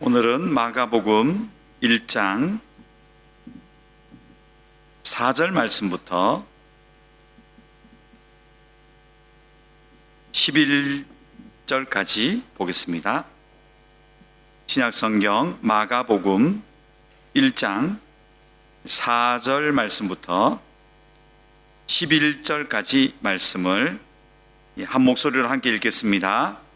오늘은 마가복음 1장 4절 말씀부터 11절까지 보겠습니다. 신약성경 마가복음 1장 4절 말씀부터 11절까지 말씀을 한 목소리로 함께 읽겠습니다.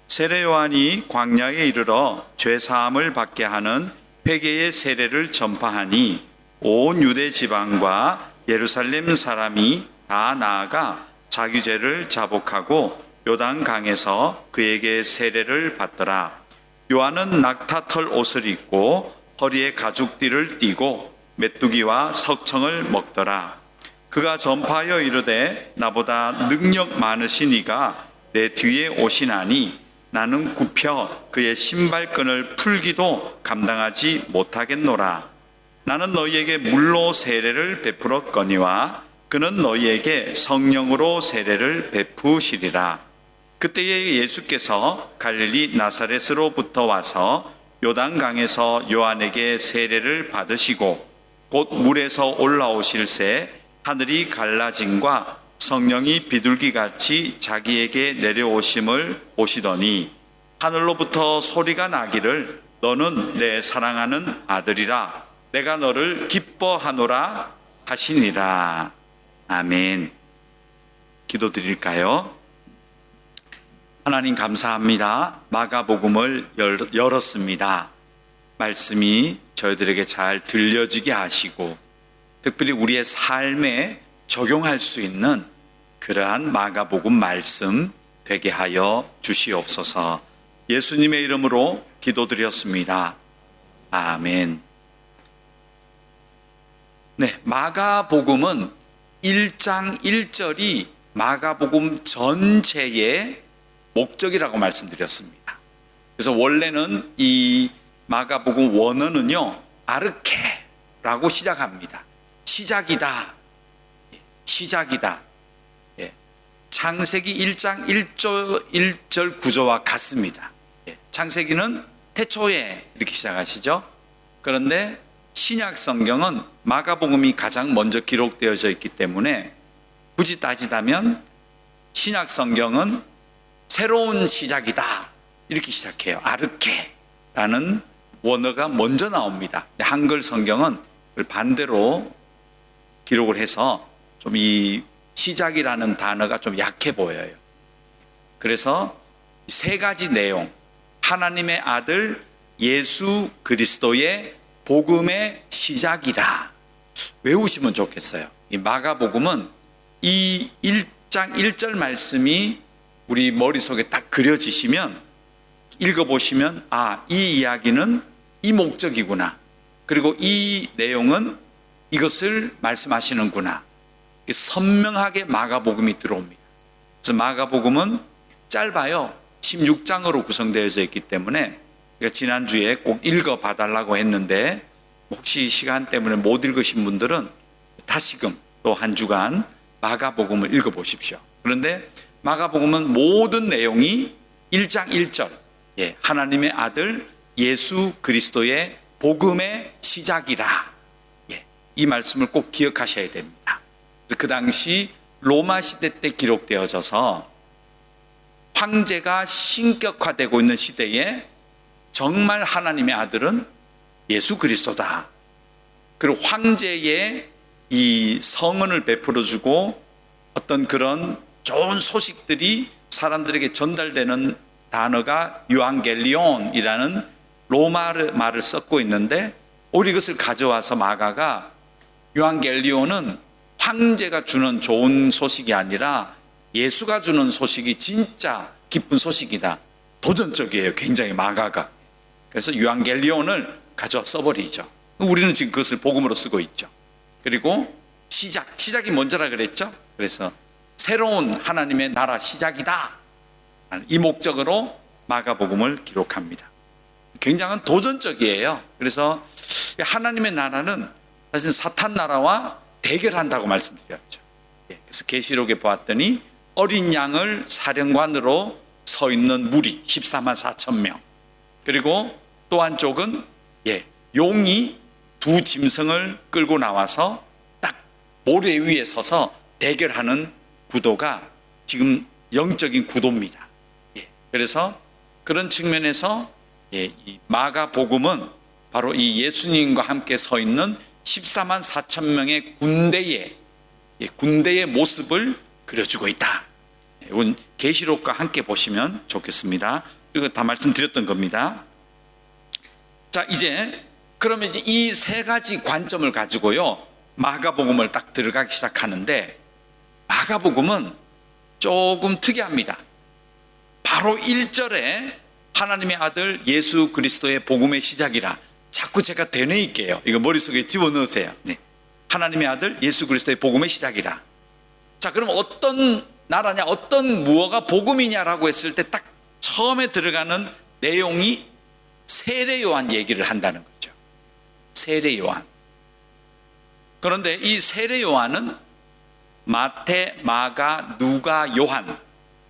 세례 요한이 광야에 이르러 죄 사함을 받게 하는 회개의 세례를 전파하니 온 유대 지방과 예루살렘 사람이 다 나아가 자기 죄를 자복하고 요단 강에서 그에게 세례를 받더라. 요한은 낙타털 옷을 입고 허리에 가죽띠를 띠고 메뚜기와 석청을 먹더라. 그가 전파하여 이르되 나보다 능력 많으신 이가 내 뒤에 오시나니 나는 굽혀 그의 신발끈을 풀기도 감당하지 못하겠노라. 나는 너희에게 물로 세례를 베풀었거니와 그는 너희에게 성령으로 세례를 베푸시리라. 그때에 예수께서 갈릴리 나사렛으로부터 와서 요단강에서 요한에게 세례를 받으시고 곧 물에서 올라오실새 하늘이 갈라짐과 성령이 비둘기같이 자기에게 내려오심을 보시더니 하늘로부터 소리가 나기를 너는 내 사랑하는 아들이라 내가 너를 기뻐하노라 하시니라. 아멘. 기도드릴까요? 하나님 감사합니다. 마가복음을 열었습니다. 말씀이 저희들에게 잘 들려지게 하시고 특별히 우리의 삶에 적용할 수 있는 그러한 마가복음 말씀 되게 하여 주시옵소서. 예수님의 이름으로 기도드렸습니다. 아멘. 네, 마가복음은 1장 1절이 마가복음 전체의 목적이라고 말씀드렸습니다. 그래서 원래는 이 마가복음 원어는요, 아르케라고 시작합니다. 시작이다. 시작이다. 예. 창세기 1장 1절 구조와 같습니다. 예. 창세기는 태초에 이렇게 시작하시죠. 그런데 신약 성경은 마가복음이 가장 먼저 기록되어져 있기 때문에 굳이 따지자면 신약 성경은 새로운 시작이다 이렇게 시작해요. 아르케라는 원어가 먼저 나옵니다. 한글 성경은 반대로 기록을 해서 좀 이 시작이라는 단어가 좀 약해 보여요. 그래서 세 가지 내용, 하나님의 아들 예수 그리스도의 복음의 시작이라 외우시면 좋겠어요. 이 마가복음은 이 1장 1절 말씀이 우리 머릿속에 딱 그려지시면 읽어보시면 이 이야기는 이 목적이구나. 그리고 이 내용은 이것을 말씀하시는구나. 선명하게 마가복음이 들어옵니다. 그래서 마가복음은 짧아요. 16장으로 구성되어져 있기 때문에 지난주에 꼭 읽어봐달라고 했는데 혹시 시간 때문에 못 읽으신 분들은 다시금 또 한 주간 마가복음을 읽어보십시오. 그런데 마가복음은 모든 내용이 1장 1절 하나님의 아들 예수 그리스도의 복음의 시작이라 이 말씀을 꼭 기억하셔야 됩니다. 그 당시 로마 시대 때 기록되어져서 황제가 신격화되고 있는 시대에 정말 하나님의 아들은 예수 그리스도다. 그리고 황제의 이 성은을 베풀어주고 어떤 그런 좋은 소식들이 사람들에게 전달되는 단어가 유앙겔리온이라는 로마 말을 썼고 있는데 우리 이것을 가져와서 마가가 유앙겔리온은 황제가 주는 좋은 소식이 아니라 예수가 주는 소식이 진짜 기쁜 소식이다. 도전적이에요. 굉장히 마가가. 그래서 유앙겔리온을 가져와 써버리죠. 우리는 지금 그것을 복음으로 쓰고 있죠. 그리고 시작이 먼저라 그랬죠. 그래서 새로운 하나님의 나라 시작이다. 이 목적으로 마가복음을 기록합니다. 굉장히 도전적이에요. 그래서 하나님의 나라는 사실 사탄 나라와 대결한다고 말씀드렸죠. 그래서 계시록에 보았더니 어린 양을 사령관으로 서 있는 무리 14만 4천 명, 그리고 또 한쪽은 용이 두 짐승을 끌고 나와서 딱 모래 위에 서서 대결하는 구도가 지금 영적인 구도입니다. 그래서 그런 측면에서 이 마가복음은 바로 이 예수님과 함께 서 있는 14만 4천 명의 군대의 모습을 그려주고 있다. 이건 계시록과 함께 보시면 좋겠습니다. 이거 다 말씀드렸던 겁니다. 자, 이제 그러면 이제 이 세 가지 관점을 가지고요 마가복음을 딱 들어가기 시작하는데, 마가복음은 조금 특이합니다. 바로 1절에 하나님의 아들 예수 그리스도의 복음의 시작이라, 자꾸 제가 되뇌일게요. 이거 머릿속에 집어넣으세요. 하나님의 아들 예수 그리스도의 복음의 시작이라. 자, 그럼 어떤 나라냐, 어떤 무엇가 복음이냐라고 했을 때 딱 처음에 들어가는 내용이 세례 요한 얘기를 한다는 거죠. 세례 요한. 그런데 이 세례 요한은 마태, 마가, 누가, 요한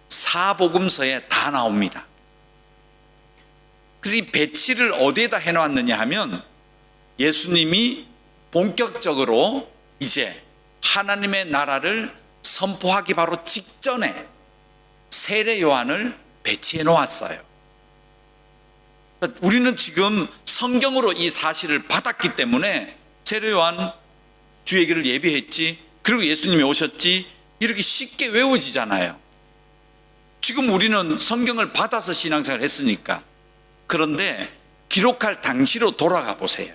4복음서에 다 나옵니다. 그래서 이 배치를 어디에다 해놓았느냐 하면, 예수님이 본격적으로 이제 하나님의 나라를 선포하기 바로 직전에 세례 요한을 배치해 놓았어요. 우리는 지금 성경으로 이 사실을 받았기 때문에 세례 요한 주 얘기를 예비했지, 그리고 예수님이 오셨지, 이렇게 쉽게 외워지잖아요. 지금 우리는 성경을 받아서 신앙생활을 했으니까. 그런데 기록할 당시로 돌아가 보세요.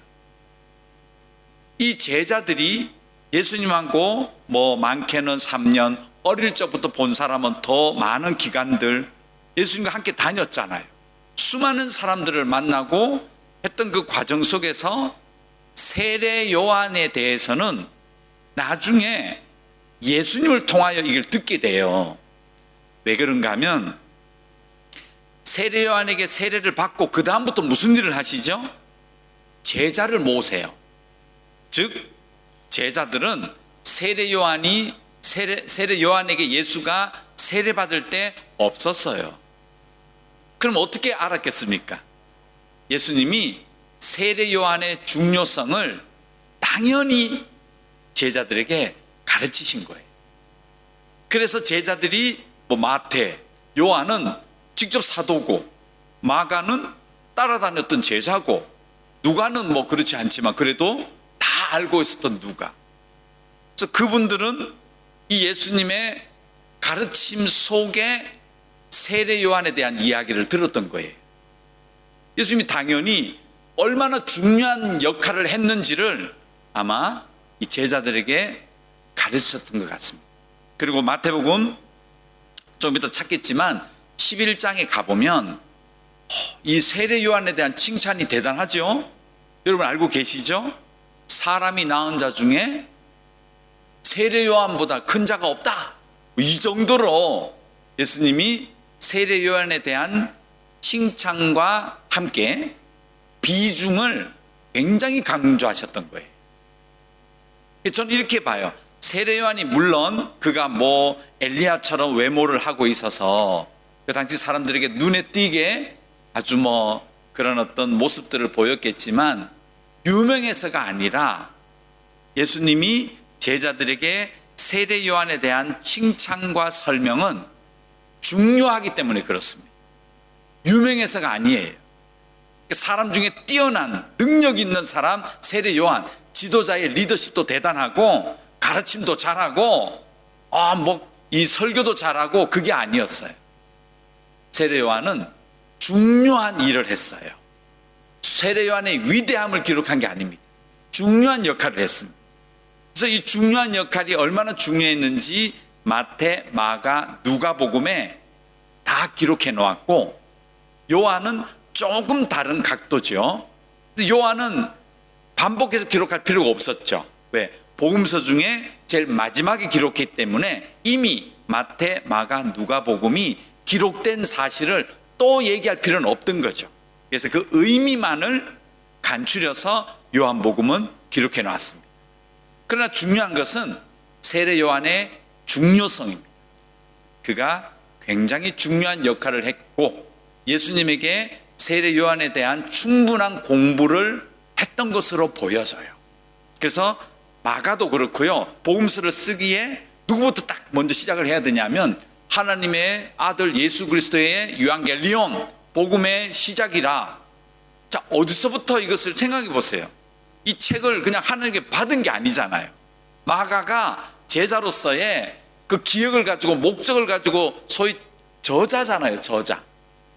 이 제자들이 예수님하고 많게는 3년, 어릴 적부터 본 사람은 더 많은 기간들 예수님과 함께 다녔잖아요. 수많은 사람들을 만나고 했던 그 과정 속에서 세례 요한에 대해서는 나중에 예수님을 통하여 이걸 듣게 돼요. 왜 그런가 하면, 세례 요한에게 세례를 받고 그 다음부터 무슨 일을 하시죠? 제자를 모으세요. 즉 제자들은 세례 요한에게 예수가 세례 받을 때 없었어요. 그럼 어떻게 알았겠습니까? 예수님이 세례 요한의 중요성을 당연히 제자들에게 가르치신 거예요. 그래서 제자들이 마태, 요한은 직접 사도고, 마가는 따라다녔던 제자고, 누가는 그렇지 않지만 그래도 다 알고 있었던 누가. 그래서 그분들은 이 예수님의 가르침 속에 세례 요한에 대한 이야기를 들었던 거예요. 예수님이 당연히 얼마나 중요한 역할을 했는지를 아마 이 제자들에게 가르쳤던 것 같습니다. 그리고 마태복음 좀 이따 찾겠지만 11장에 가보면 이 세례 요한에 대한 칭찬이 대단하죠. 여러분 알고 계시죠? 사람이 낳은 자 중에 세례 요한보다 큰 자가 없다, 이 정도로 예수님이 세례 요한에 대한 칭찬과 함께 비중을 굉장히 강조하셨던 거예요. 저는 이렇게 봐요. 세례 요한이 물론 그가 엘리야처럼 외모를 하고 있어서 그 당시 사람들에게 눈에 띄게 아주 그런 어떤 모습들을 보였겠지만, 유명해서가 아니라 예수님이 제자들에게 세례 요한에 대한 칭찬과 설명은 중요하기 때문에 그렇습니다. 유명해서가 아니에요. 사람 중에 뛰어난 능력 있는 사람 세례 요한, 지도자의 리더십도 대단하고 가르침도 잘하고 이 설교도 잘하고, 그게 아니었어요. 세례 요한은 중요한 일을 했어요. 세례 요한의 위대함을 기록한 게 아닙니다. 중요한 역할을 했습니다. 그래서 이 중요한 역할이 얼마나 중요했는지 마태, 마가, 누가복음에 다 기록해 놓았고, 요한은 조금 다른 각도죠. 요한은 반복해서 기록할 필요가 없었죠. 왜? 복음서 중에 제일 마지막에 기록했기 때문에 이미 마태, 마가, 누가복음이 기록된 사실을 또 얘기할 필요는 없던 거죠. 그래서 그 의미만을 간추려서 요한복음은 기록해 놨습니다. 그러나 중요한 것은 세례 요한의 중요성입니다. 그가 굉장히 중요한 역할을 했고, 예수님에게 세례 요한에 대한 충분한 공부를 했던 것으로 보여져요. 그래서 마가도 그렇고요. 복음서를 쓰기에 누구부터 딱 먼저 시작을 해야 되냐면 하나님의 아들 예수 그리스도의 유앙겔리온, 복음의 시작이라. 자, 어디서부터 이것을 생각해 보세요. 이 책을 그냥 하나님께 받은 게 아니잖아요. 마가가 제자로서의 그 기억을 가지고 목적을 가지고 소위 저자잖아요. 저자.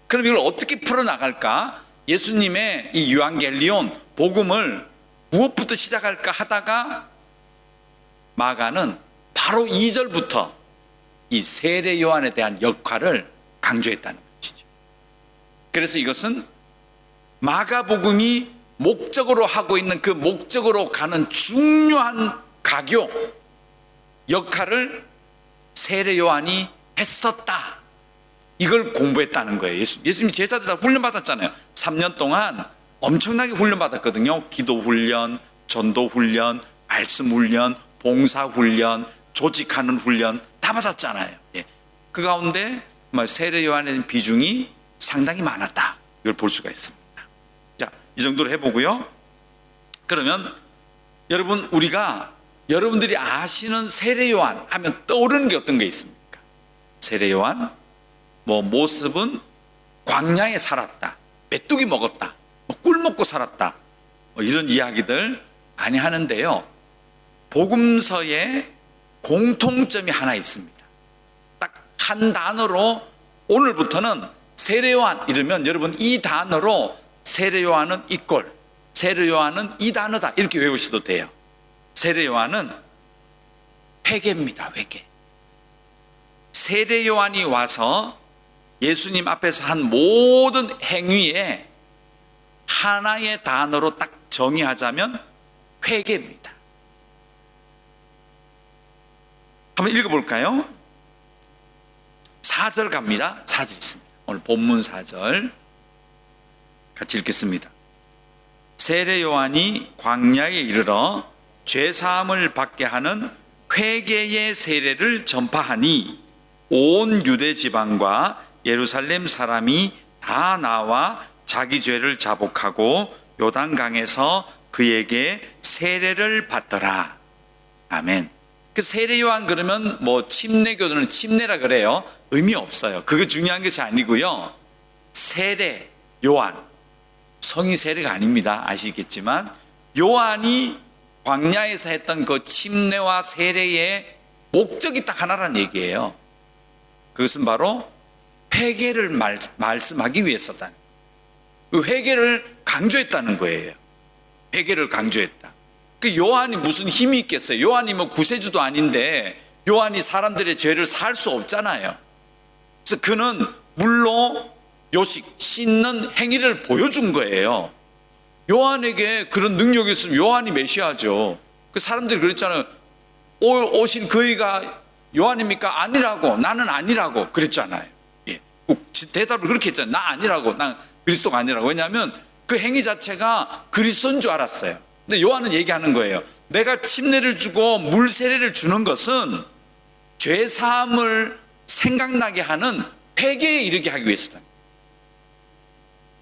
그럼 이걸 어떻게 풀어나갈까? 예수님의 이 유앙겔리온 복음을 무엇부터 시작할까 하다가 마가는 바로 2절부터 이 세례 요한에 대한 역할을 강조했다는 것이죠. 그래서 이것은 마가복음이 목적으로 하고 있는 그 목적으로 가는 중요한 가교 역할을 세례 요한이 했었다. 이걸 공부했다는 거예요. 예수님 제자들 다 훈련받았잖아요. 3년 동안 엄청나게 훈련받았거든요. 기도 훈련, 전도 훈련, 말씀 훈련, 봉사 훈련, 조직하는 훈련 다 받았잖아요. 예. 그 가운데 세례 요한에 대한 비중이 상당히 많았다. 이걸 볼 수가 있습니다. 자, 이 정도로 해보고요. 그러면 여러분, 우리가 여러분들이 아시는 세례 요한 하면 떠오르는 게 어떤 게 있습니까? 세례 요한 모습은 광야에 살았다, 메뚜기 먹었다, 꿀 먹고 살았다, 이런 이야기들 많이 하는데요. 복음서에 공통점이 하나 있습니다. 딱 한 단어로 오늘부터는 세례 요한 이러면 여러분 이 단어로 세례 요한은 이꼴, 세례 요한은 이 단어다 이렇게 외우셔도 돼요. 세례 요한은 회개입니다. 회개. 세례 요한이 와서 예수님 앞에서 한 모든 행위에 하나의 단어로 딱 정의하자면 회개입니다. 한번 읽어볼까요? 4절 갑니다. 4절 있습니다. 오늘 본문 4절 같이 읽겠습니다. 세례 요한이 광야에 이르러 죄사함을 받게 하는 회개의 세례를 전파하니 온 유대 지방과 예루살렘 사람이 다 나와 자기 죄를 자복하고 요단강에서 그에게 세례를 받더라. 아멘. 그 세례 요한 그러면 침례교도는 침례라 그래요. 의미 없어요. 그게 중요한 것이 아니고요. 세례 요한, 성이 세례가 아닙니다. 아시겠지만 요한이 광야에서 했던 그 침례와 세례의 목적이 딱 하나라는 얘기예요. 그것은 바로 회개를 말씀하기 위해서다. 그 회개를 강조했다는 거예요. 회개를 강조했다. 그 요한이 무슨 힘이 있겠어요? 요한이 구세주도 아닌데 요한이 사람들의 죄를 살 수 없잖아요. 그래서 그는 물로 요식, 씻는 행위를 보여준 거예요. 요한에게 그런 능력이 있으면 요한이 메시아죠. 그 사람들이 그랬잖아요. 오신 그이가 요한입니까? 아니라고. 나는 아니라고 그랬잖아요. 예. 대답을 그렇게 했잖아요. 나 아니라고. 난 그리스도가 아니라고. 왜냐하면 그 행위 자체가 그리스도인 줄 알았어요. 근데 요한은 얘기하는 거예요. 내가 침례를 주고 물 세례를 주는 것은 죄 사함을 생각나게 하는 회개에 이르게 하기 위해서다.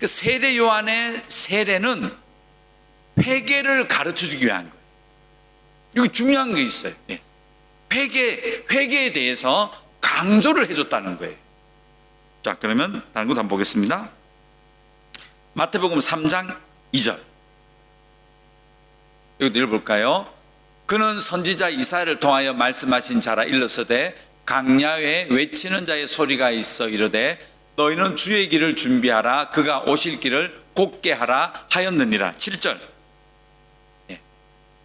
그 세례 요한의 세례는 회개를 가르쳐 주기 위한 거예요. 이거 중요한 게 있어요. 예. 회개에 대해서 강조를 해줬다는 거예요. 자, 그러면 다른 것도 한번 보겠습니다. 마태복음 3장 2절. 이것도 읽어볼까요? 그는 선지자 이사야를 통하여 말씀하신 자라 일러서되 강야에 외치는 자의 소리가 있어 이르되 너희는 주의 길을 준비하라 그가 오실 길을 곧게 하라 하였느니라. 7절. 예.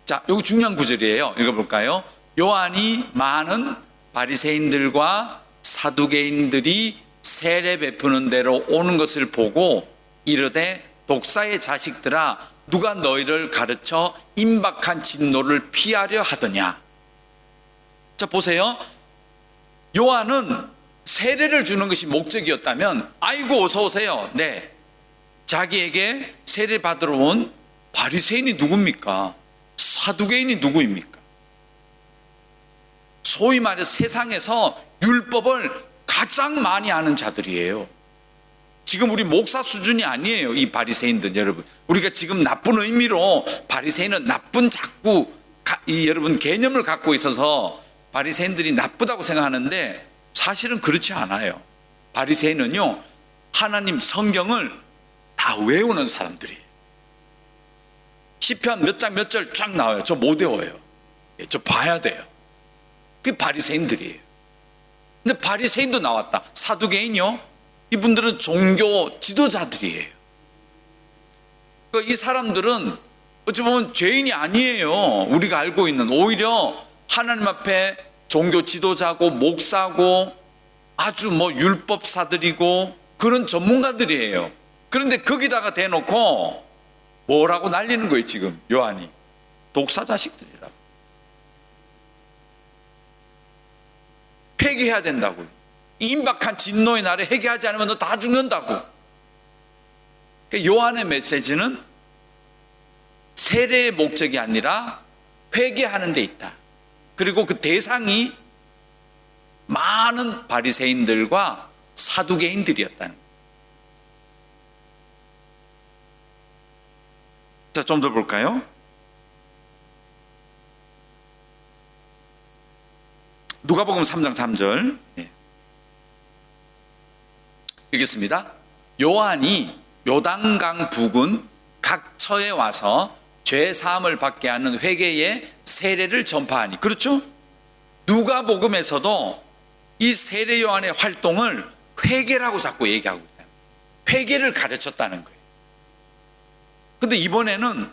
자, 이거 중요한 구절이에요. 읽어볼까요? 요한이 많은 바리새인들과 사두개인들이 세례 베푸는 대로 오는 것을 보고 이르되 독사의 자식들아 누가 너희를 가르쳐 임박한 진노를 피하려 하더냐. 자, 보세요. 요한은 세례를 주는 것이 목적이었다면 아이고 어서 오세요. 네, 자기에게 세례 받으러 온 바리새인이 누굽니까? 사두개인이 누구입니까? 소위 말해 세상에서 율법을 가장 많이 아는 자들이에요. 지금 우리 목사 수준이 아니에요. 이 바리새인들 여러분. 우리가 지금 나쁜 의미로 바리새인은 나쁜 자꾸 여러분 개념을 갖고 있어서 바리새인들이 나쁘다고 생각하는데 사실은 그렇지 않아요. 바리새인은요 하나님 성경을 다 외우는 사람들이에요. 시편 몇 장 몇 절 쫙 나와요. 저 못 외워요. 저 봐야 돼요. 그게 바리새인들이에요. 근데 바리새인도 나왔다. 사두개인요, 이분들은 종교 지도자들이에요. 그러니까 이 사람들은 어찌 보면 죄인이 아니에요. 우리가 알고 있는, 오히려 하나님 앞에 종교 지도자고 목사고 아주 율법사들이고 그런 전문가들이에요. 그런데 거기다가 대놓고 뭐라고 날리는 거예요. 지금 요한이 독사 자식들이라고, 회개해야 된다고요. 이 임박한 진노의 날에 회개하지 않으면 너 다 죽는다고. 그러니까 요한의 메시지는 세례의 목적이 아니라 회개하는 데 있다. 그리고 그 대상이 많은 바리새인들과 사두개인들이었다는 거예요. 자, 좀 더 볼까요? 누가복음 3장 3절 읽겠습니다. 요한이 요단강 부근 각 처에 와서 죄 사함을 받게 하는 회개의 세례를 전파하니. 그렇죠? 누가복음에서도 이 세례 요한의 활동을 회개라고 자꾸 얘기하고 있다. 회개를 가르쳤다는 거예요. 근데 이번에는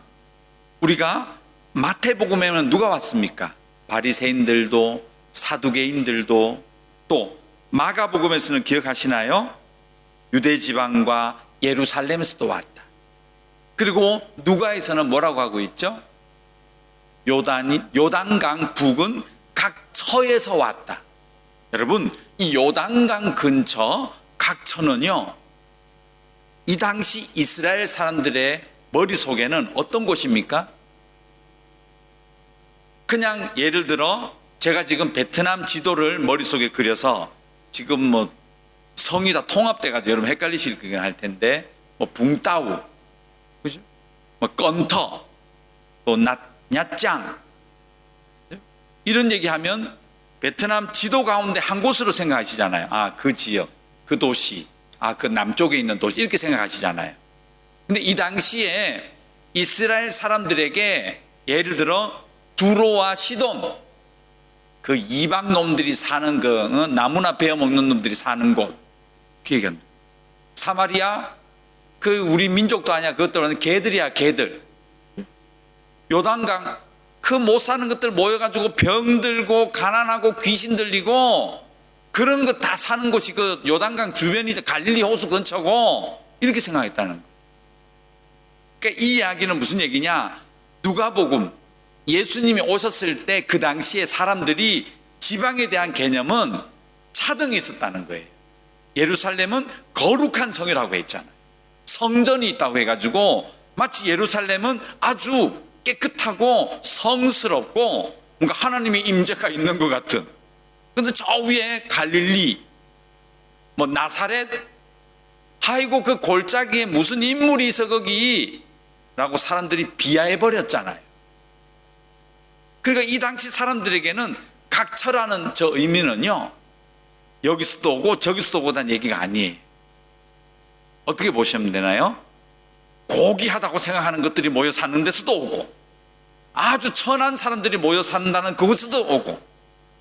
우리가 마태복음에는 누가 왔습니까? 바리새인들도 사두개인들도, 또 마가복음에서는 기억하시나요? 유대 지방과 예루살렘에서도 왔다. 그리고 누가에서는 뭐라고 하고 있죠? 요단강 부근 각 처에서 왔다. 여러분, 이 요단강 근처 각 처는요, 이 당시 이스라엘 사람들의 머릿속에는 어떤 곳입니까? 그냥 예를 들어 제가 지금 베트남 지도를 머릿속에 그려서 지금 성이 다 통합돼가지고 여러분 헷갈리실 거긴 할 텐데, 붕따우, 그죠? 건터, 또 낫짱, 이런 얘기하면 베트남 지도 가운데 한 곳으로 생각하시잖아요. 아, 그 지역, 그 도시, 아, 그 남쪽에 있는 도시, 이렇게 생각하시잖아요. 근데 이 당시에 이스라엘 사람들에게 예를 들어 두로와 시돈, 그 이방 놈들이 사는 나무나 베어 먹는 놈들이 사는 곳, 그 얘기합니다. 사마리아, 그 우리 민족도 아니야. 그것들은 개들이야, 개들. 요단강, 그 못 사는 것들 모여가지고 병들고 가난하고 귀신 들리고 그런 거 다 사는 곳이 그 요단강 주변이 갈릴리 호수 근처고, 이렇게 생각했다는 거예요. 그러니까 이 이야기는 무슨 얘기냐? 누가복음, 예수님이 오셨을 때 그 당시에 사람들이 지방에 대한 개념은 차등이 있었다는 거예요. 예루살렘은 거룩한 성이라고 했잖아요. 성전이 있다고 해가지고 마치 예루살렘은 아주 깨끗하고 성스럽고 뭔가 하나님의 임재가 있는 것 같은. 근데 저 위에 갈릴리, 나사렛, 아이고 그 골짜기에 무슨 인물이 있어 거기 라고 사람들이 비하해 버렸잖아요. 그러니까 이 당시 사람들에게는 각처라는 저 의미는요, 여기서도 오고 저기서도 오고다는 얘기가 아니에요. 어떻게 보시면 되나요? 고귀하다고 생각하는 것들이 모여 사는 데서도 오고, 아주 천한 사람들이 모여 산다는 그곳에도 오고,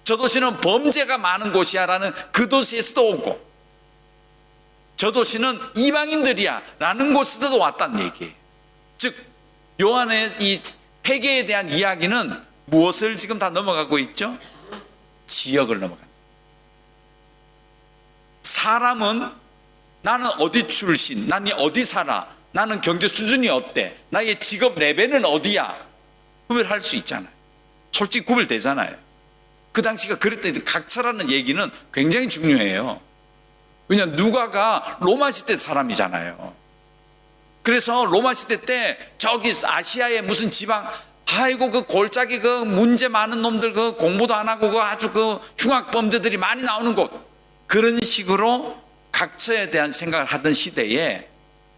저 도시는 범죄가 많은 곳이야 라는 그 도시에서도 오고, 저 도시는 이방인들이야 라는 곳에서도 왔다는 얘기예요. 즉 요한의 이 회개에 대한 이야기는 무엇을 지금 다 넘어가고 있죠? 지역을 넘어간다. 사람은 나는 어디 출신, 나는 어디 살아, 나는 경제 수준이 어때, 나의 직업 레벨은 어디야, 구별할 수 있잖아요. 솔직히 구별되잖아요. 그 당시가 그랬더니 각처라는 얘기는 굉장히 중요해요. 왜냐하면 누가가 로마 시대 사람이잖아요. 그래서 로마 시대 때 저기 아시아의 무슨 지방, 아이고 그 골짜기 그 문제 많은 놈들, 그 공부도 안 하고 그 아주 그 흉악범죄들이 많이 나오는 곳, 그런 식으로 각처에 대한 생각을 하던 시대에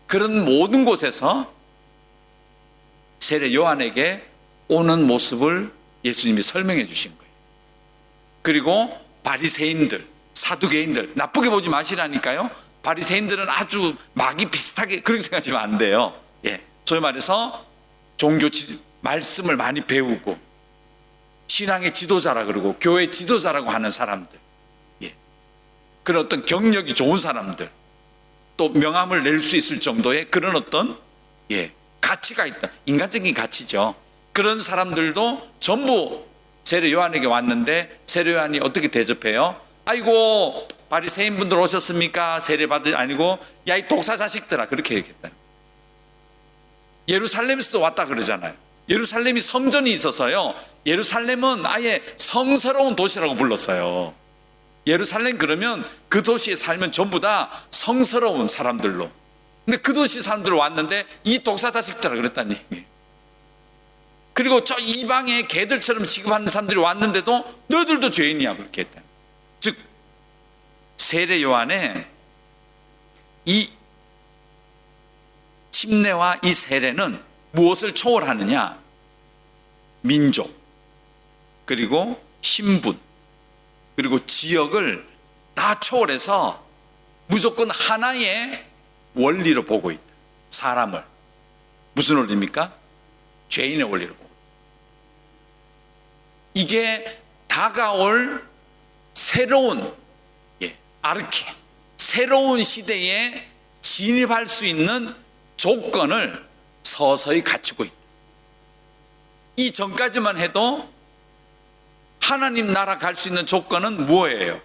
그런 모든 곳에서 세례 요한에게 오는 모습을 예수님이 설명해 주신 거예요. 그리고 바리새인들, 사두개인들, 나쁘게 보지 마시라니까요. 바리새인들은 아주 마귀 비슷하게 그렇게 생각하시면 안 돼요. 소위 말해서 말씀을 많이 배우고 신앙의 지도자라 그러고 교회 지도자라고 하는 사람들, 그런 어떤 경력이 좋은 사람들, 또 명함을 낼 수 있을 정도의 그런 어떤 가치가 있다. 인간적인 가치죠. 그런 사람들도 전부 세례 요한에게 왔는데 세례 요한이 어떻게 대접해요? 아이고 바리새인 분들 오셨습니까? 세례 받을 아니고 야 이 독사 자식들아 그렇게 얘기했다. 예루살렘에서도 왔다 그러잖아요. 예루살렘이 성전이 있어서요. 예루살렘은 아예 성스러운 도시라고 불렀어요. 예루살렘 그러면 그 도시에 살면 전부 다 성스러운 사람들로. 근데 그 도시 사람들 왔는데 이 독사 자식들아 그랬다니. 그리고 저 이방의 개들처럼 취급하는 사람들이 왔는데도 너희들도 죄인이야 그렇게 했다. 즉 세례 요한의 이 침례와 이 세례는 무엇을 초월하느냐? 민족, 그리고 신분, 그리고 지역을 다 초월해서 무조건 하나의 원리로 보고 있다. 사람을. 무슨 원리입니까? 죄인의 원리로 보고 있다. 이게 다가올 새로운 아르케, 새로운 시대에 진입할 수 있는 조건을 서서히 갖추고 있다. 이 전까지만 해도 하나님 나라 갈 수 있는 조건은 뭐예요?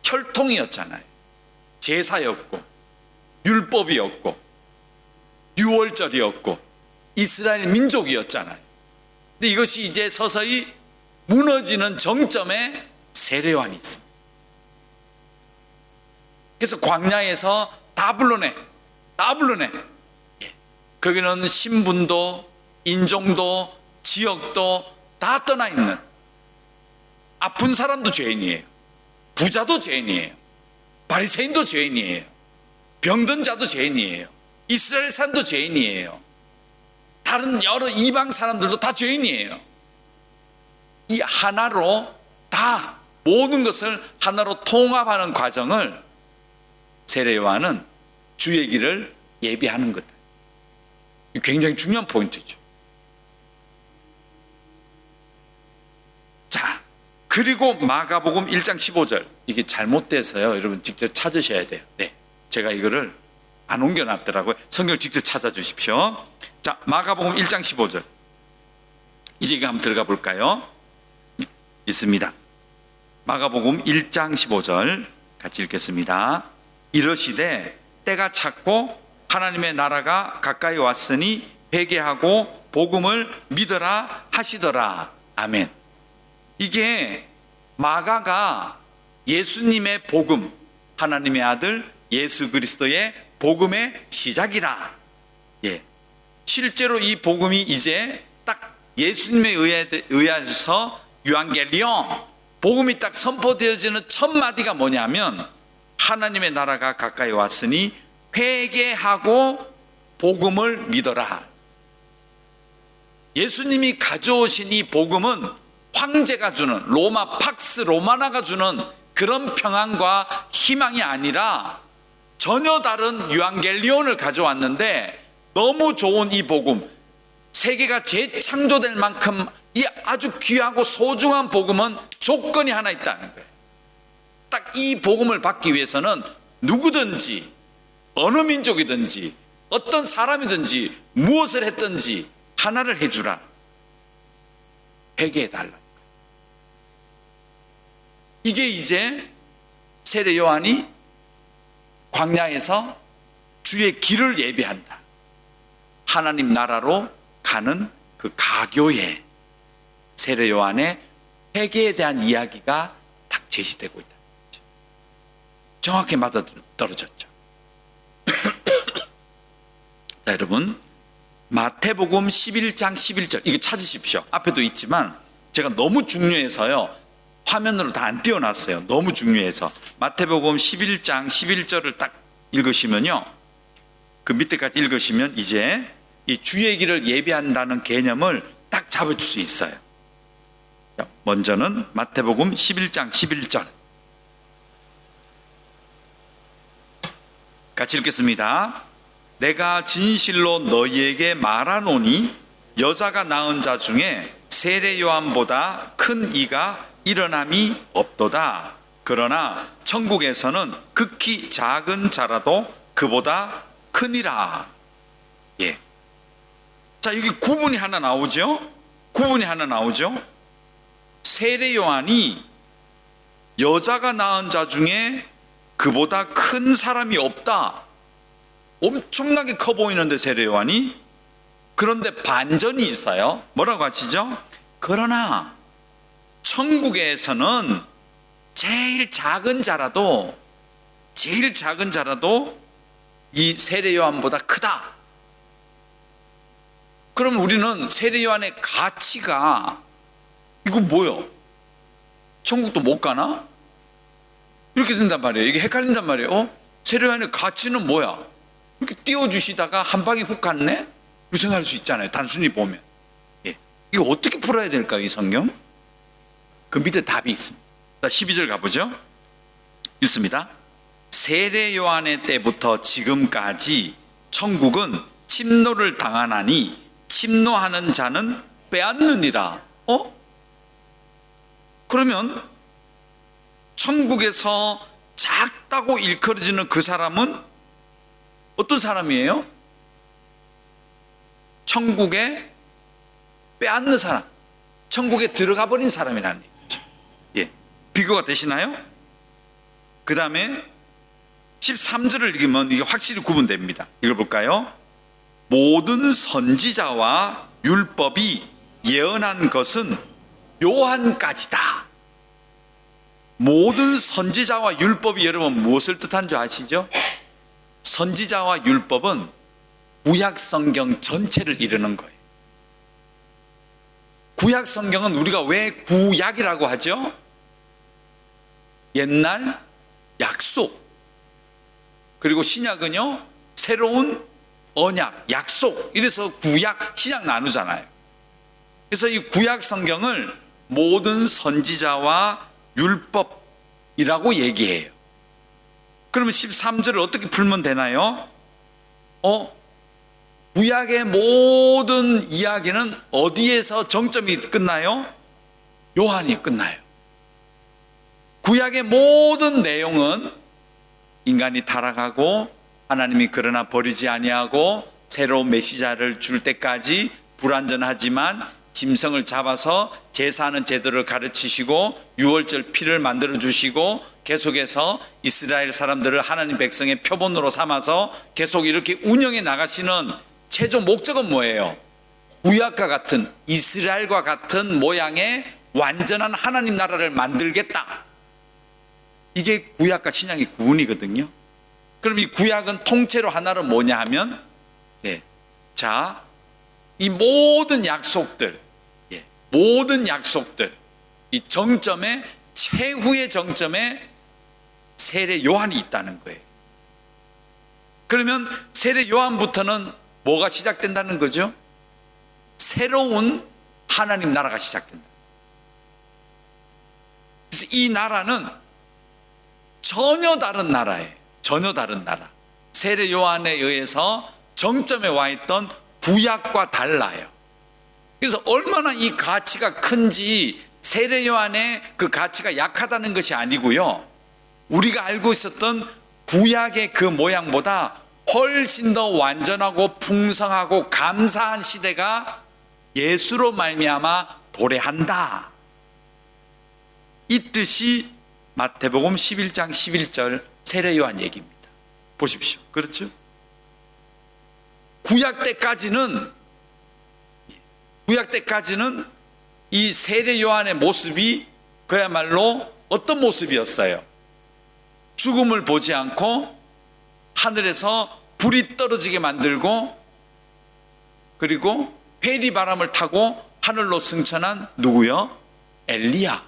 혈통이었잖아요. 제사였고 율법이었고 유월절이었고 이스라엘 민족이었잖아요. 근데 이것이 이제 서서히 무너지는 정점에 세례 요한이 있습니다. 그래서 광야에서 다 불러내. 거기는 신분도 인종도 지역도 다 떠나 있는, 아픈 사람도 죄인이에요. 부자도 죄인이에요. 바리새인도 죄인이에요. 병든 자도 죄인이에요. 이스라엘 사람도 죄인이에요. 다른 여러 이방 사람들도 다 죄인이에요. 이 하나로 다 모든 것을 하나로 통합하는 과정을 세례 요한은 주의 길을 예비하는 거다. 굉장히 중요한 포인트죠. 자, 그리고 마가복음 1장 15절 이게 잘못돼서요. 여러분 직접 찾으셔야 돼요. 제가 이거를 안 옮겨놨더라고요. 성경을 직접 찾아주십시오. 자, 마가복음 1장 15절 이제 이거 한번 들어가 볼까요? 있습니다. 마가복음 1장 15절 같이 읽겠습니다. 이러시되 때가 찼고 하나님의 나라가 가까이 왔으니 회개하고 복음을 믿어라 하시더라. 아멘. 이게 마가가 예수님의 복음, 하나님의 아들 예수 그리스도의 복음의 시작이라. 실제로 이 복음이 이제 딱 예수님에 의해서 유앙겔리온 복음이 딱 선포되어지는 첫 마디가 뭐냐면 하나님의 나라가 가까이 왔으니 회개하고 복음을 믿어라. 예수님이 가져오신 이 복음은 황제가 주는, 로마 팍스 로마나가 주는 그런 평안과 희망이 아니라 전혀 다른 유앙겔리온을 가져왔는데, 너무 좋은 이 복음, 세계가 재창조될 만큼 이 아주 귀하고 소중한 복음은 조건이 하나 있다는 거예요. 딱 이 복음을 받기 위해서는 누구든지 어느 민족이든지 어떤 사람이든지 무엇을 했든지 하나를 해주라. 회개해달라. 이게 이제 세례 요한이 광야에서 주의 길을 예비한다. 하나님 나라로 가는 그 가교에 세례 요한의 회개에 대한 이야기가 딱 제시되고 있다. 정확히 맞아떨어졌죠. 자, 여러분 마태복음 11장 11절 이거 찾으십시오. 앞에도 있지만 제가 너무 중요해서요 화면으로 다 안 띄워놨어요. 너무 중요해서. 마태복음 11장 11절을 딱 읽으시면요, 그 밑에까지 읽으시면 이제 이 주의 길을 예비한다는 개념을 딱 잡을 수 있어요. 먼저는 마태복음 11장 11절 같이 읽겠습니다. 내가 진실로 너희에게 말하노니 여자가 낳은 자 중에 세례 요한보다 큰 이가 일어남이 없도다. 그러나 천국에서는 극히 작은 자라도 그보다 크니라. 예. 자, 여기 구분이 하나 나오죠? 구분이 하나 나오죠? 세례 요한이 여자가 낳은 자 중에 그보다 큰 사람이 없다. 엄청나게 커 보이는데 세례 요한이. 그런데 반전이 있어요. 뭐라고 하시죠? 그러나 천국에서는 제일 작은 자라도 이 세례 요한보다 크다. 그럼 우리는 세례 요한의 가치가 이거 뭐요? 천국도 못 가나? 이렇게 된단 말이에요. 이게 헷갈린단 말이에요. 세례 요한의 가치는 뭐야? 이렇게 띄워주시다가 한 방에 훅 갔네? 이렇게 생각할 수 있잖아요. 단순히 보면. 예. 이거 어떻게 풀어야 될까요, 이 성경? 그 밑에 답이 있습니다. 12절 가보죠. 읽습니다. 세례 요한의 때부터 지금까지 천국은 침노를 당하나니 침노하는 자는 빼앗느니라. 그러면 천국에서 작다고 일컬어지는 그 사람은 어떤 사람이에요? 천국에 빼앗는 사람, 천국에 들어가 버린 사람이라는 얘기죠. 예, 비교가 되시나요? 그 다음에 13절을 읽으면 이게 확실히 구분됩니다. 읽어볼까요? 모든 선지자와 율법이 예언한 것은 요한까지다. 모든 선지자와 율법이 여러분 무엇을 뜻한 줄 아시죠? 선지자와 율법은 구약 성경 전체를 이루는 거예요. 구약 성경은 우리가 왜 구약이라고 하죠? 옛날 약속. 그리고 신약은요, 새로운 언약, 약속. 이래서 구약, 신약 나누잖아요. 그래서 이 구약 성경을 모든 선지자와 율법이라고 얘기해요. 그러면 13절을 어떻게 풀면 되나요? 구약의 모든 이야기는 어디에서 정점이 끝나요? 요한이 끝나요. 구약의 모든 내용은 인간이 타락하고 하나님이 그러나 버리지 아니하고 새로운 메시자를 줄 때까지 불완전하지만 짐승을 잡아서 제사하는 제도를 가르치시고 유월절 피를 만들어 주시고 계속해서 이스라엘 사람들을 하나님 백성의 표본으로 삼아서 계속 이렇게 운영해 나가시는 최종 목적은 뭐예요? 구약과 같은, 이스라엘과 같은 모양의 완전한 하나님 나라를 만들겠다. 이게 구약과 신약의 구분이거든요. 그럼 이 구약은 통째로 하나로 뭐냐 하면, 자, 이 모든 약속들, 모든 약속들, 이 정점에, 최후의 정점에 세례 요한이 있다는 거예요. 그러면 세례 요한부터는 뭐가 시작된다는 거죠? 새로운 하나님 나라가 시작된다. 그래서 이 나라는 전혀 다른 나라예요. 전혀 다른 나라. 세례 요한에 의해서 정점에 와 있던 구약과 달라요. 그래서 얼마나 이 가치가 큰지 세례 요한의 그 가치가 약하다는 것이 아니고요, 우리가 알고 있었던 구약의 그 모양보다 훨씬 더 완전하고 풍성하고 감사한 시대가 예수로 말미암아 도래한다. 이 뜻이 마태복음 11장 11절 세례 요한 얘기입니다. 보십시오. 그렇죠? 구약 때까지는 이 세례 요한의 모습이 그야말로 어떤 모습이었어요? 죽음을 보지 않고 하늘에서 불이 떨어지게 만들고, 그리고 회리 바람을 타고 하늘로 승천한 누구요? 엘리야.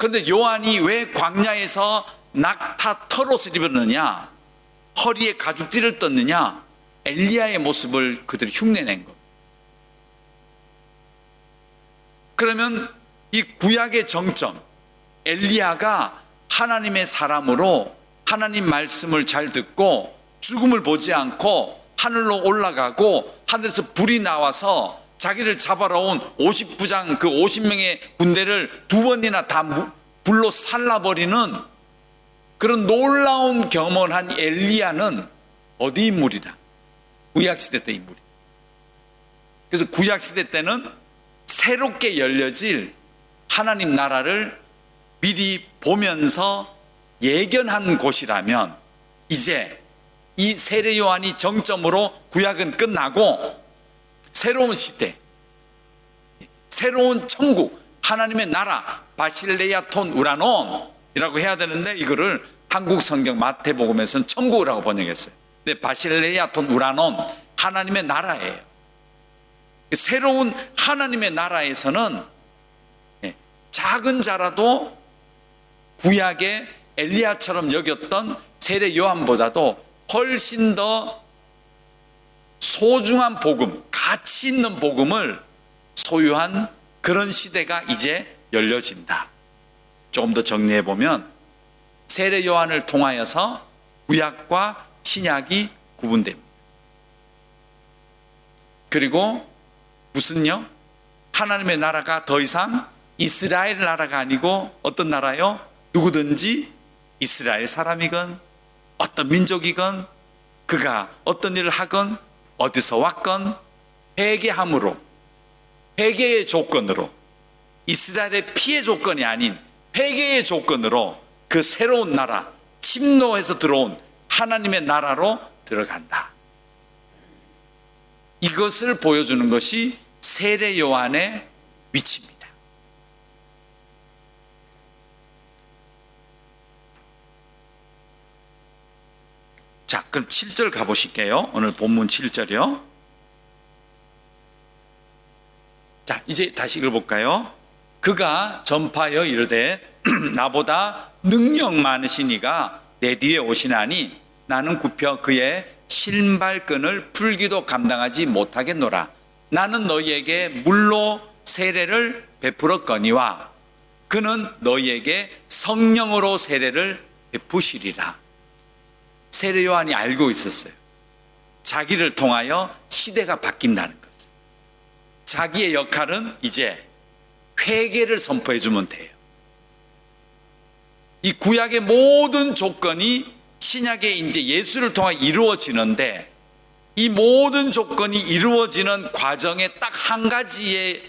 그런데 요한이 왜 광야에서 낙타 털옷을 입었느냐, 허리에 가죽띠를 떴느냐? 엘리야의 모습을 그들이 흉내낸 것. 그러면 이 구약의 정점, 엘리야가 하나님의 사람으로 하나님 말씀을 잘 듣고 죽음을 보지 않고 하늘로 올라가고 하늘에서 불이 나와서 자기를 잡아러 온 50부장 그 50명의 군대를 두 번이나 다 불로 살라버리는 그런 놀라운 경험을 한 엘리야는 어디 인물이다? 구약시대 때 인물이다. 그래서 구약시대 때는 새롭게 열려질 하나님 나라를 미리 보면서 예견한 곳이라면, 이제 이 세례 요한이 정점으로 구약은 끝나고 새로운 시대, 새로운 천국, 하나님의 나라, 바실레아톤 우라논이라고 해야 되는데 이거를 한국 성경 마태복음에서는 천국이라고 번역했어요. 근데 바실레아톤 우라논, 하나님의 나라예요. 새로운 하나님의 나라에서는 작은 자라도 구약의 엘리야처럼 여겼던 세례 요한보다도 훨씬 더 소중한 복음, 가치 있는 복음을 소유한 그런 시대가 이제 열려진다. 조금 더 정리해 보면 세례 요한을 통하여서 구약과 신약이 구분됩니다. 그리고 무슨요? 하나님의 나라가 더 이상 이스라엘 나라가 아니고 어떤 나라요? 누구든지 이스라엘 사람이건 어떤 민족이건 그가 어떤 일을 하건 어디서 왔건 회개함으로, 회개의 조건으로, 이스라엘의 피해 조건이 아닌 회개의 조건으로 그 새로운 나라, 침노해서 들어온 하나님의 나라로 들어간다. 이것을 보여주는 것이 세례 요한의 위치입니다. 자, 그럼 7절 가보실게요. 오늘 본문 7절이요. 자, 이제 다시 읽어볼까요? 그가 전파하여 이르되 나보다 능력 많으시니가 내 뒤에 오시나니 나는 굽혀 그의 신발끈을 풀기도 감당하지 못하겠노라. 나는 너희에게 물로 세례를 베풀었거니와 그는 너희에게 성령으로 세례를 베푸시리라. 세례 요한이 알고 있었어요. 자기를 통하여 시대가 바뀐다는 것. 자기의 역할은 이제 회개를 선포해 주면 돼요. 이 구약의 모든 조건이 신약의 이제 예수를 통해 이루어지는데, 이 모든 조건이 이루어지는 과정에 딱 한 가지의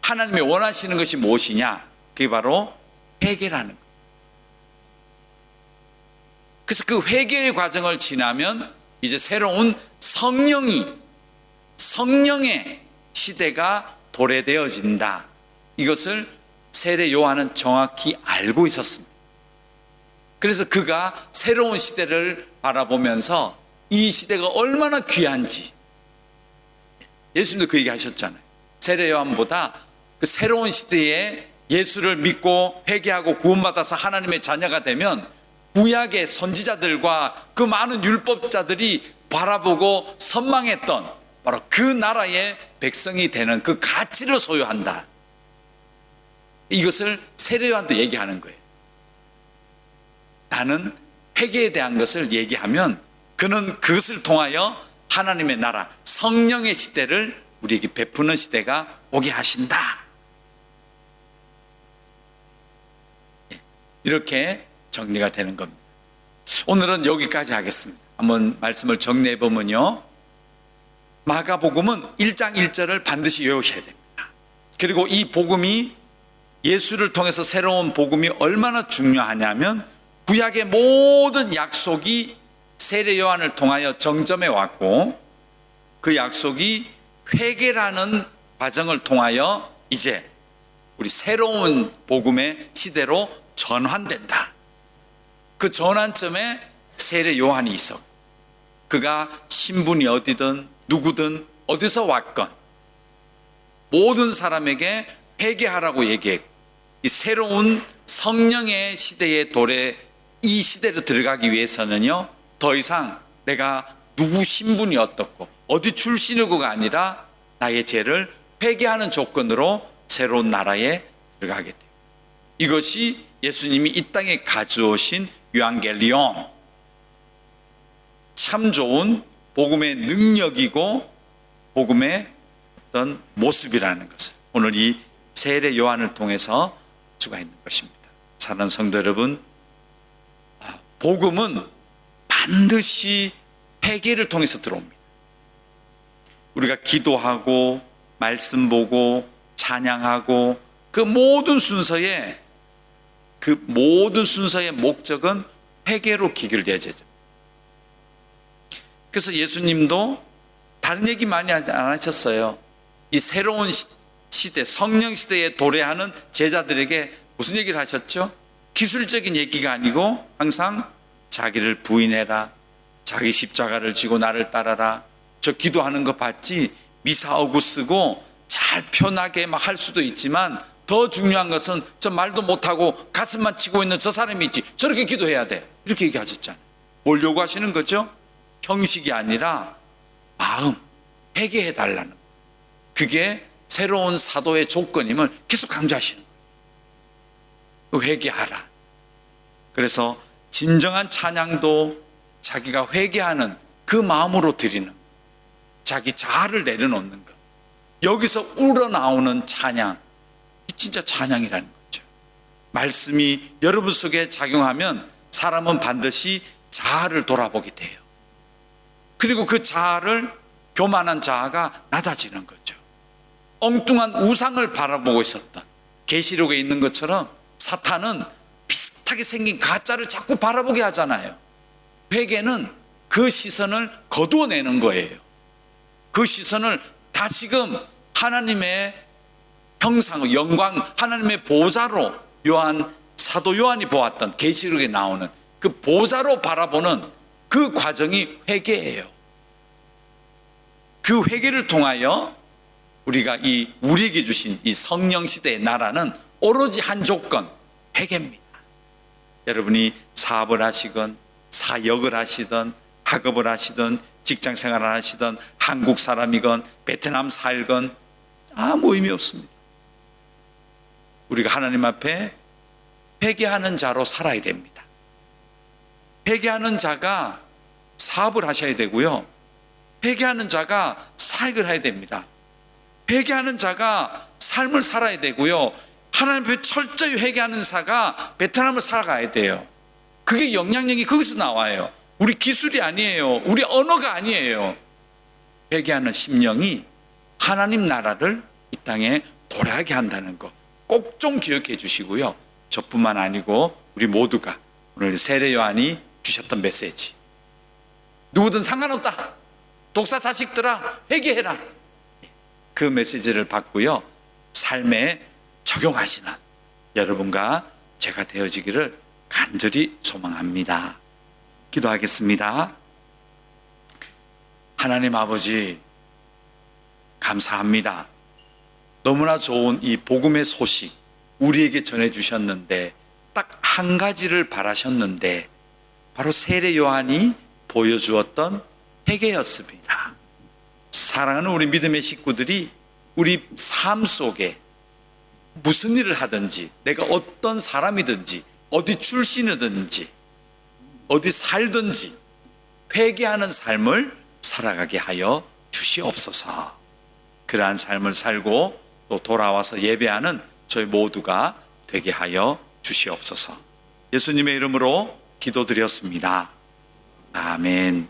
하나님이 원하시는 것이 무엇이냐? 그게 바로 회개라는 것. 그래서 그 회개의 과정을 지나면 이제 새로운 성령의 시대가 도래되어진다. 이것을 세례 요한은 정확히 알고 있었습니다. 그래서 그가 새로운 시대를 바라보면서 이 시대가 얼마나 귀한지, 예수님도 그 얘기 하셨잖아요. 세례 요한보다 그 새로운 시대에 예수를 믿고 회개하고 구원받아서 하나님의 자녀가 되면 구약의 선지자들과 그 많은 율법자들이 바라보고 선망했던 바로 그 나라의 백성이 되는 그 가치를 소유한다. 이것을 세례 요한도 얘기하는 거예요. 나는 회개에 대한 것을 얘기하면 그는 그것을 통하여 하나님의 나라, 성령의 시대를 우리에게 베푸는 시대가 오게 하신다. 이렇게 정리가 되는 겁니다. 오늘은 여기까지 하겠습니다. 한번 말씀을 정리해 보면요, 마가복음은 1장 1절을 반드시 외우셔야 됩니다. 그리고 이 복음이, 예수를 통해서 새로운 복음이 얼마나 중요하냐면 구약의 모든 약속이 세례 요한을 통하여 정점에 왔고 그 약속이 회개라는 과정을 통하여 이제 우리 새로운 복음의 시대로 전환된다. 그 전환점에 세례 요한이 있어. 그가 신분이 어디든 누구든 어디서 왔건 모든 사람에게 회개하라고 얘기했고, 이 새로운 성령의 시대의 도래, 이 시대로 들어가기 위해서는요, 더 이상 내가 누구 신분이 어떻고 어디 출신이고가 아니라 나의 죄를 회개하는 조건으로 새로운 나라에 들어가게 돼요. 이것이 예수님이 이 땅에 가져오신 유앙겔리온, 참 좋은 복음의 능력이고 복음의 어떤 모습이라는 것을 오늘 이 세례 요한을 통해서 수가 있는 것입니다. 사랑하는 성도 여러분, 복음은 반드시 회개를 통해서 들어옵니다. 우리가 기도하고 말씀 보고 찬양하고 그 모든 순서의 목적은 회개로 기결되어져요. 그래서 예수님도 다른 얘기 많이 안 하셨어요. 이 새로운 시대, 성령 시대에 도래하는 제자들에게 무슨 얘기를 하셨죠? 기술적인 얘기가 아니고 항상 자기를 부인해라, 자기 십자가를 지고 나를 따라라. 저 기도하는 거 봤지? 미사어구 쓰고 잘 편하게 막 할 수도 있지만 더 중요한 것은 저 말도 못하고 가슴만 치고 있는 저 사람이 있지, 저렇게 기도해야 돼, 이렇게 얘기하셨잖아요. 뭘 요구하시는 거죠? 형식이 아니라 마음, 회개해달라는 거. 그게 새로운 사도의 조건임을 계속 강조하시는 거예요. 회개하라. 그래서 진정한 찬양도 자기가 회개하는 그 마음으로 드리는, 자기 자아를 내려놓는 것, 여기서 우러나오는 찬양, 진짜 찬양이라는 거죠. 말씀이 여러분 속에 작용하면 사람은 반드시 자아를 돌아보게 돼요. 그리고 그 자아를, 교만한 자아가 낮아지는 거죠. 엉뚱한 우상을 바라보고 있었던, 계시록에 있는 것처럼 사탄은 비슷하게 생긴 가짜를 자꾸 바라보게 하잖아요. 회개는 그 시선을 거두어내는 거예요. 그 시선을 다시금 하나님의 형상, 영광, 하나님의 보좌로, 사도 요한이 보았던 계시록에 나오는 그 보좌로 바라보는 그 과정이 회개예요. 그 회개를 통하여 우리가 우리에게 주신 이 성령 시대의 나라는 오로지 한 조건, 회개입니다. 여러분이 사업을 하시건 사역을 하시든 학업을 하시든 직장 생활을 하시든 한국 사람이건 베트남 살건 아무 의미 없습니다. 우리가 하나님 앞에 회개하는 자로 살아야 됩니다. 회개하는 자가 사업을 하셔야 되고요, 회개하는 자가 사역을 해야 됩니다. 회개하는 자가 삶을 살아야 되고요, 하나님 앞에 철저히 회개하는 자가 베트남을 살아가야 돼요. 그게 영향력이 거기서 나와요. 우리 기술이 아니에요. 우리 언어가 아니에요. 회개하는 심령이 하나님 나라를 이 땅에 도래하게 한다는 거 꼭 좀 기억해 주시고요. 저뿐만 아니고 우리 모두가 오늘 세례 요한이 주셨던 메시지, 누구든 상관없다, 독사 자식들아 회개해라, 그 메시지를 받고요, 삶에 적용하시는 여러분과 제가 되어지기를 간절히 소망합니다. 기도하겠습니다. 하나님 아버지, 감사합니다. 너무나 좋은 이 복음의 소식 우리에게 전해주셨는데 딱 한 가지를 바라셨는데 바로 세례 요한이 보여주었던 회개였습니다. 사랑하는 우리 믿음의 식구들이 우리 삶 속에 무슨 일을 하든지, 내가 어떤 사람이든지, 어디 출신이든지, 어디 살든지 회개하는 삶을 살아가게 하여 주시옵소서. 그러한 삶을 살고 또 돌아와서 예배하는 저희 모두가 되게 하여 주시옵소서. 예수님의 이름으로 기도드렸습니다. 아멘.